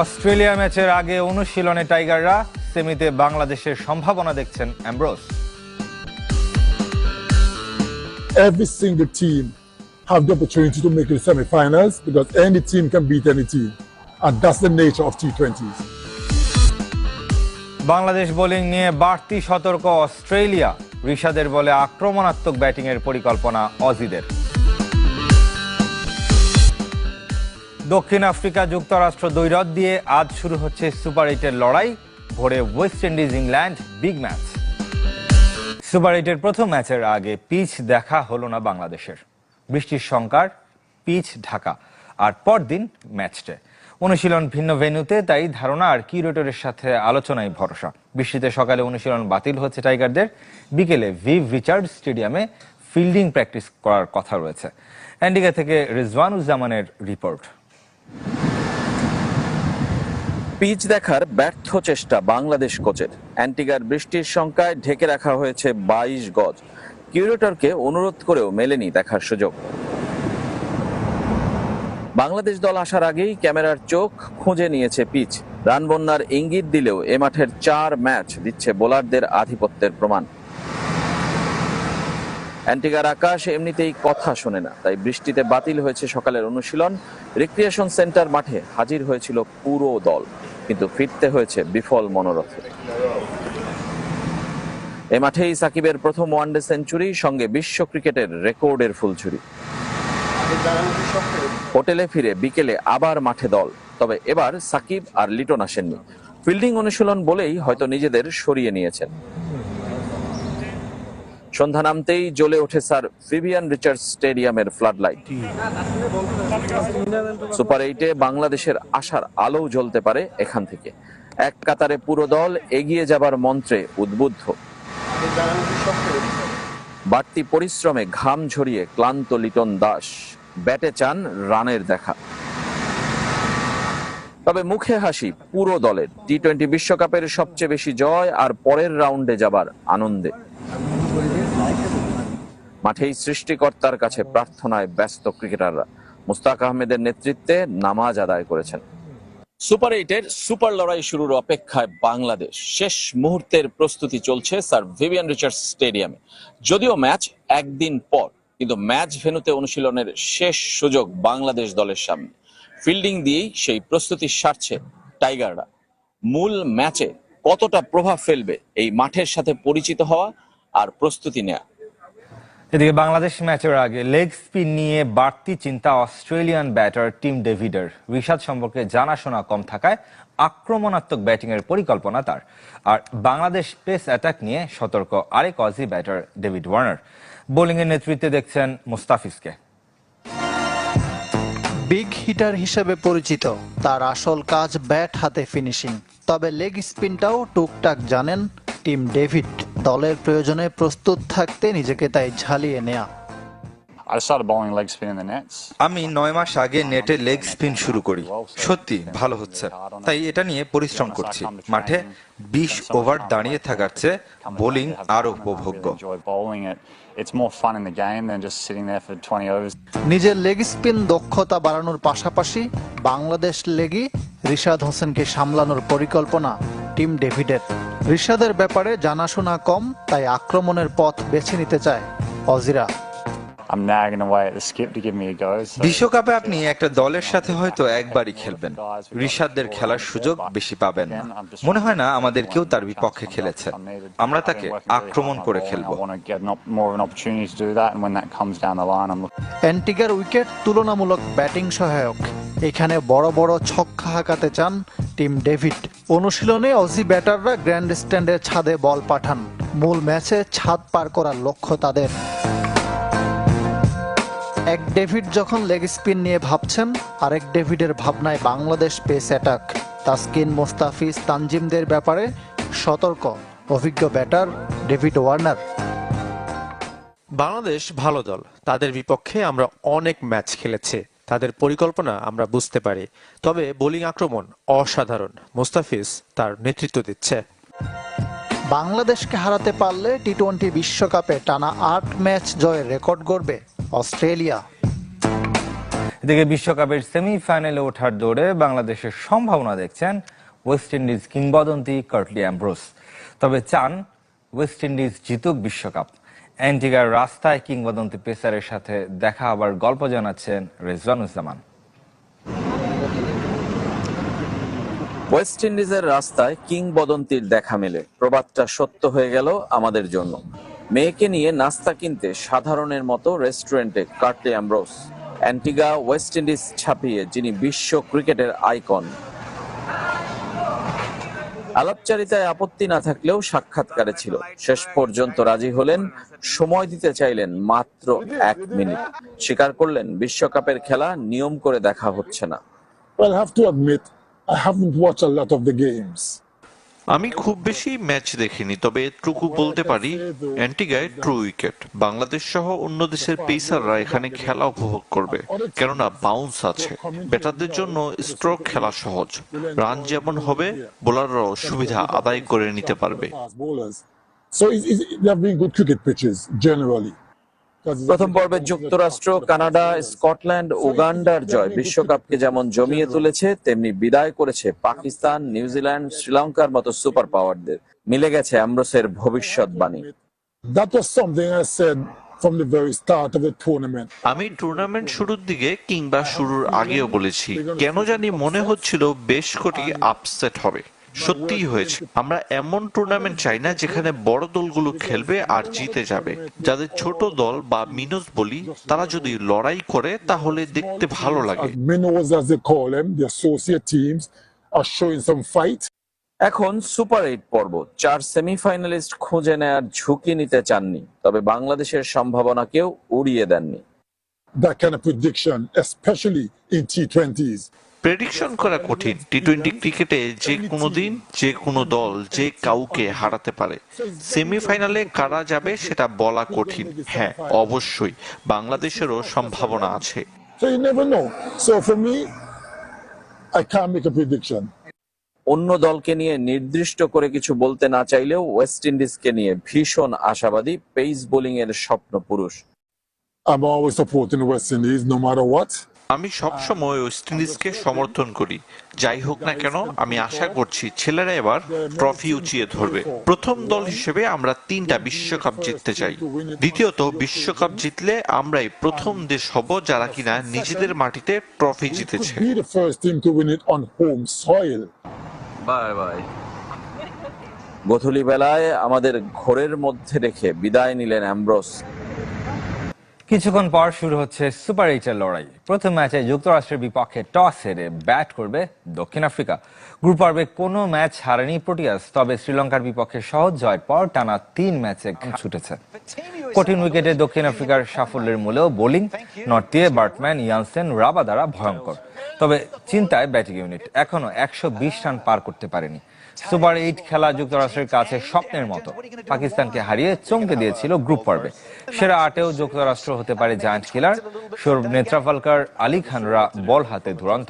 Australia ম্যাচের আগে অনুশীলনে টাইগাররা, সেমিতে বাংলাদেশের সম্ভাবনা দেখছেন Ambrose. Every single team have the opportunity to make it to semi-finals because any team can beat any team, and that's the nature of T20s. Bangladesh bowling নিয়ে বাড়তি সতর্ক অস্ট্রেলিয়া, রিশাদের বলে আক্রমণাত্মক ব্যাটিংয়ের পরিকল্পনা অজিদের। দক্ষিণ আফ্রিকা যুক্তরাষ্ট্র দ্বৈরথ দিয়ে আজ শুরু হচ্ছে সুপার 8-এর লড়াই। ভোরে West Indies England, big match. Super 8-এর প্রথম ম্যাচের আগে পিচ দেখা হলো না বাংলাদেশের। বৃষ্টির শঙ্কার, পিচ ঢাকা, আর পরদিন ম্যাচডে। অনুশীলন ভিন্ন ভেন্যুতে, তাই ধারণা আর কিউরেটরের সাথে আলোচনায় ভরসা। বৃষ্টিতে সকালে অনুশীলন বাতিল হচ্ছে টাইগারদের। বিকেলে ভিভ রিচার্ড স্টেডিয়ামে ফিল্ডিং প্র্যাকটিস করার কথা রয়েছে। অ্যান্টিগা থেকে রিজওয়ানুজ্জামানের রিপোর্ট। পিচ দেখার ব্যর্থ চেষ্টা বাংলাদেশ কোচের। অ্যান্টিগার বৃষ্টির শঙ্কায় ঢেকে রাখা হয়েছে 22 গজ। কিউরেটরকে অনুরোধ করেও মেলেনি দেখার সুযোগ। বাংলাদেশ দল আসার আগেই ক্যামেরার চোখ খুঁজে নিয়েছে পিচ। রান বন্যার ইঙ্গিত দিলেও এ মাঠের 4 ম্যাচ দিচ্ছে বোলারদের আধিপত্যের প্রমাণ। অ্যান্টিগার আকাশ এমনিতেই কথা শোনে না, তাই বৃষ্টিতে বাতিল হয়েছে সকালের অনুশীলন। রিক্রিয়েশন সেন্টার মাঠে হাজির হয়েছিল পুরো দল, কিন্তু ফিরতে হয়েছে বিফল মনোরথে। এ মাঠেই সাকিবের প্রথম ওয়ানডে সেঞ্চুরি, সঙ্গে বিশ্ব ক্রিকেটের রেকর্ডের ফুলঝুরি। হোটেলে ফিরে বিকেলে আবার মাঠে দল, তবে এবার সাকিব আর লিটন আসেননি। ফিল্ডিং অনুশীলন বলেই হয়তো নিজেদের সরিয়ে নিয়েছেন। সন্ধ্যা নামতেই জ্বলে ওঠে স্যার ভিভিয়ান রিচার্ডস স্টেডিয়ামের ফ্লাড লাইট। সুপার 8-এ বাংলাদেশের আশার আলো জ্বলতে পারে এখান থেকে। এক কাতারে পুরো দল এগিয়ে যাবার মন্ত্রে উদ্বুদ্ধ। বাড়তি পরিশ্রমে ঘাম ঝরিয়ে ক্লান্ত লিটন দাস ব্যাটে চান রানের দেখা। তবে মুখে হাসি পুরো দলের। টি-20 বিশ্বকাপের সবচেয়ে বেশি জয় আর পরের রাউন্ডে যাবার আনন্দে। মাঠেই সৃষ্টিকর্তার কাছে প্রার্থনায় ব্যস্ত ক্রিকেটাররা। মুস্তাক আহমেদের নেতৃত্বে নামাজ আদায় করেছেন। সুপার 8-এর সুপার লড়াই শুরুর অপেক্ষায় বাংলাদেশ। শেষ মুহূর্তের প্রস্তুতি চলছে স্যার ভিভিয়ান রিচার্ডস স্টেডিয়ামে। যদিও ম্যাচ একদিন পর, কিন্তু ম্যাচ ভেন্যুতে অনুশীলনের শেষ সুযোগ বাংলাদেশ দলের সামনে। ফিল্ডিং দিয়েই সেই প্রস্তুতি সারছে টাইগাররা। মূল ম্যাচে কতটা প্রভাব ফেলবে এই মাঠের সাথে পরিচিত হওয়া আর প্রস্তুতি নেওয়া। এদিকে বাংলাদেশ ম্যাচের আগে লেগ স্পিন নিয়ে বাড়তি চিন্তা অস্ট্রেলিয়ান ব্যাটার টিম ডেভিডের। রিশাদ সম্পর্কে জানাশোনা কম থাকায় আক্রমণাত্মক ব্যাটিংয়ের পরিকল্পনা তার। আর বাংলাদেশ পেস অ্যাটাক নিয়ে সতর্ক আরেক অজি ব্যাটার ডেভিড ওয়ার্নার। বোলিংয়ের নেতৃত্বে দেখছেন মুস্তাফিজকে। বিগ হিটার হিসেবে পরিচিত, তার আসল কাজ ব্যাট হাতে ফিনিশিং। তবে লেগ স্পিনটাও টুকটাক জানেন টিম ডেভিড। দলের প্রয়োজনে প্রস্তুত থাকতে নিজেকে তাই ঝালিয়ে নেয়া। আমি 9 মাস আগে নেটে লেগ স্পিন শুরু করি, সত্যি ভালো হচ্ছে, তাই এটা নিয়ে পরিশ্রম করছি। মাঠে 20 ওভার দাঁড়িয়ে থাকার চেয়ে বোলিং আরো উপভোগ্য। নিজের লেগ স্পিন দক্ষতা বাড়ানোর পাশাপাশি বাংলাদেশ লেগই রিশাদ হোসেনকে সামলানোর পরিকল্পনা টিম ডেভিডের। রিশাদের ব্যাপারে জানাশোনা কম, তাই আক্রমণের পথ বেছে নিতে চায় অজিরা। বিশ্বকাপে আপনি একটা দলের সাথে হয়তো একবারই খেলবেন, রিশাদদের খেলার সুযোগ বেশি পাবেন না। মনে হয় না আমাদের কেউ তার বিপক্ষে খেলেছে। আমরা তাকে আক্রমণ করে খেলব। অ্যান্টিগার উইকেট তুলনামূলক ব্যাটিং সহায়ক। এখানে বড় বড় ছক্কা হাঁকাতে চান টিম ডেভিড। অনুশীলনে অজি ব্যাটাররা গ্র্যান্ড স্ট্যান্ডের ছাদে বল পাঠান। মূল ম্যাচে ছাদ পার করার লক্ষ্য তাদের। এক ডেভিড যখন লেগ স্পিন নিয়ে ভাবছেন, আরেক ডেভিডের ভাবনায় বাংলাদেশ পেস অ্যাটাক। তাসকিন, মোস্তাফিজ, তানজিমদের ব্যাপারে সতর্ক অভিজ্ঞ ব্যাটার ডেভিড ওয়ার্নার। বাংলাদেশ ভালো দল, তাদের বিপক্ষে আমরা অনেক ম্যাচ খেলেছি, তাদের পরিকল্পনা আমরা বুঝতে পারি। তবে বোলিং আক্রমণ অসাধারণ, মোস্তাফিজ তার নেতৃত্ব দিচ্ছে। বাংলাদেশকে হারাতে পারলে টি-20 বিশ্বকাপে টানা 8 ম্যাচ জয়ের রেকর্ড গড়বে অস্ট্রেলিয়া। এদিকে বিশ্বকাপের সেমিফাইনালে ওঠার দৌড়ে বাংলাদেশের সম্ভাবনা দেখছেন ওয়েস্ট ইন্ডিজ কিংবদন্তি কার্টলি অ্যাম্ব্রোস। তবে চান ওয়েস্ট ইন্ডিজ জিতুক বিশ্বকাপ। অ্যান্টিগার রাস্তায় কিংবদন্তি পেসারের সাথে দেখা আবার গল্প জানাচ্ছেন রেজওয়ানুজ্জামান। ওয়েস্ট ইন্ডিজের রাস্তায় কিংবদন্তির দেখা মেলে, প্রবাদটা সত্য হয়ে গেল আমাদের জন্য। মেয়েকে নিয়ে নাস্তা কিনতে সাধারণের মতো রেস্টুরেন্টে কার্টলি অ্যাম্ব্রোস। অ্যান্টিগা ওয়েস্ট ইন্ডিজ ছাপিয়ে যিনি বিশ্ব ক্রিকেটের আইকন। আলাপচারিতায় আপত্তি না থাকলেও সাক্ষাৎকারে ছিল। শেষ পর্যন্ত রাজি হলেন, সময় দিতে চাইলেন মাত্র 1 মিনিট। স্বীকার করলেন বিশ্বকাপের খেলা নিয়ম করে দেখা হচ্ছে না। Well, I have to admit, I haven't watched a lot of the games. আমি খুব বেশি ম্যাচ দেখিনি, তবে এটুকু বলতে পারি অ্যান্টিগায় ট্রু উইকেট। বাংলাদেশ সহ অন্য দেশের পেসাররা এখানে খেলা উপভোগ করবে, কেননা বাউন্স আছে। ব্যাটারদের জন্য স্ট্রোক খেলা সহজ, রান যেমন হবে বোলাররাও সুবিধা আদায় করে নিতে পারবে। So they have been good cricket pitches generally. প্রথম পর্বে যুক্তরাষ্ট্র, কানাডা, স্কটল্যান্ড, উগান্ডার জয় বিশ্বকাপকে যেমন জমিয়ে তুলেছে, তেমনি বিদায় করেছে পাকিস্তান, নিউজিল্যান্ড, শ্রীলঙ্কার মতো সুপার পাওয়ারদের। মিলে গেছে অ্যাম্ব্রোসের ভবিষ্যৎবাণী। That was something I said from the very start of the tournament. আমি টুর্নামেন্ট শুরুর দিকে কিংবা শুরুর আগেও বলেছি, কেন জানি মনে হচ্ছিল বেশ কোটি আপসেট হবে। সত্যিই হয়েছে। আমরা এমন টুর্নামেন্ট চাই না যেখানে বড় দলগুলো খেলবে আর জিতে যাবে। যাদের ছোট দল বা মিনস বলি, তারা যদি লড়াই করে তাহলে দেখতে ভালো লাগে। Minnows, as they call them, the associate teams are showing some fight. এখন সুপার 8 পর্ব, 4 সেমিফাইনালিস্ট খুঁজে নেয়ার ঝুঁকি নিতে চাননি, তবে বাংলাদেশের সম্ভাবনাকেও উড়িয়ে দেননি। That kind of prediction, especially in T20s. Prediction করা কঠিন। টি-20 ক্রিকেটে যে কোনো দিন যে কোনো দল যে কাউকে হারাতে পারে। সেমিফাইনালে কারা যাবে সেটা বলা কঠিন। হ্যাঁ, অবশ্যই বাংলাদেশেরও সম্ভাবনা আছে। So you never know. So for me, I can't make a prediction. অন্য দলকে নিয়ে নির্দিষ্ট করে কিছু বলতে না চাইলেও ওয়েস্ট ইন্ডিজকে নিয়ে ভীষণ আশাবাদী পেস বোলিং এর স্বপ্ন পুরুষ। I'm always supporting the West Indies, no matter what. আমি সবসময় ওয়েস্ট ইন্ডিজকে সমর্থন করি, যাই হোক না কেন। আমি আশা করছি ছেলেরা এবার ট্রফি উঁচিয়ে ধরবে। প্রথম দল হিসেবে আমরা 3টা বিশ্বকাপ জিততে চাই। দ্বিতীয়ত, বিশ্বকাপ জিতলে আমরাই প্রথম দেশ হব যারা কিনা নিজেদের মাটিতে ট্রফি জিতেছে। Be the first team to win it on home soil. Bye bye. গোধূলি বেলায় আমাদের ঘোরের মধ্যে রেখে বিদায় নিলেন অ্যাম্ব্রোস। কিছুক্ষণ পর শুরু হচ্ছে সুপার 8-এর লড়াই। প্রথম ম্যাচে যুক্তরাষ্ট্রের বিপক্ষে টস হেরে ব্যাট করবে দক্ষিণ আফ্রিকা। গ্রুপ পর্বে কোনো ম্যাচ হারেনি প্রোটিয়াস, তবে শ্রীলঙ্কার বিপক্ষে সহজ জয়ের পর টানা 3 ম্যাচে ছুটেছে। কঠিন উইকেটে দক্ষিণ আফ্রিকার সাফল্যের মূলেও বোলিং নর্থিয়ে বার্টম্যান, ইয়ানসেন, রাবাদারা ভয়ঙ্কর। তবে চিন্তায় ব্যাটিং ইউনিট, এখনো 120 রান পার করতে পারেনি। সুপার 8 খেলা যুক্তরাষ্ট্রের কাছে স্বপ্নের মতো। পাকিস্তানকে হারিয়ে চমকে দিয়েছিল গ্রুপ পর্বে। সেরা 8-এও যুক্তরাষ্ট্র হতে পারে জায়ান্ট কিলার। সৌরভ নেত্রাফালকার, আলী খানরা বল হাতে দুরন্ত।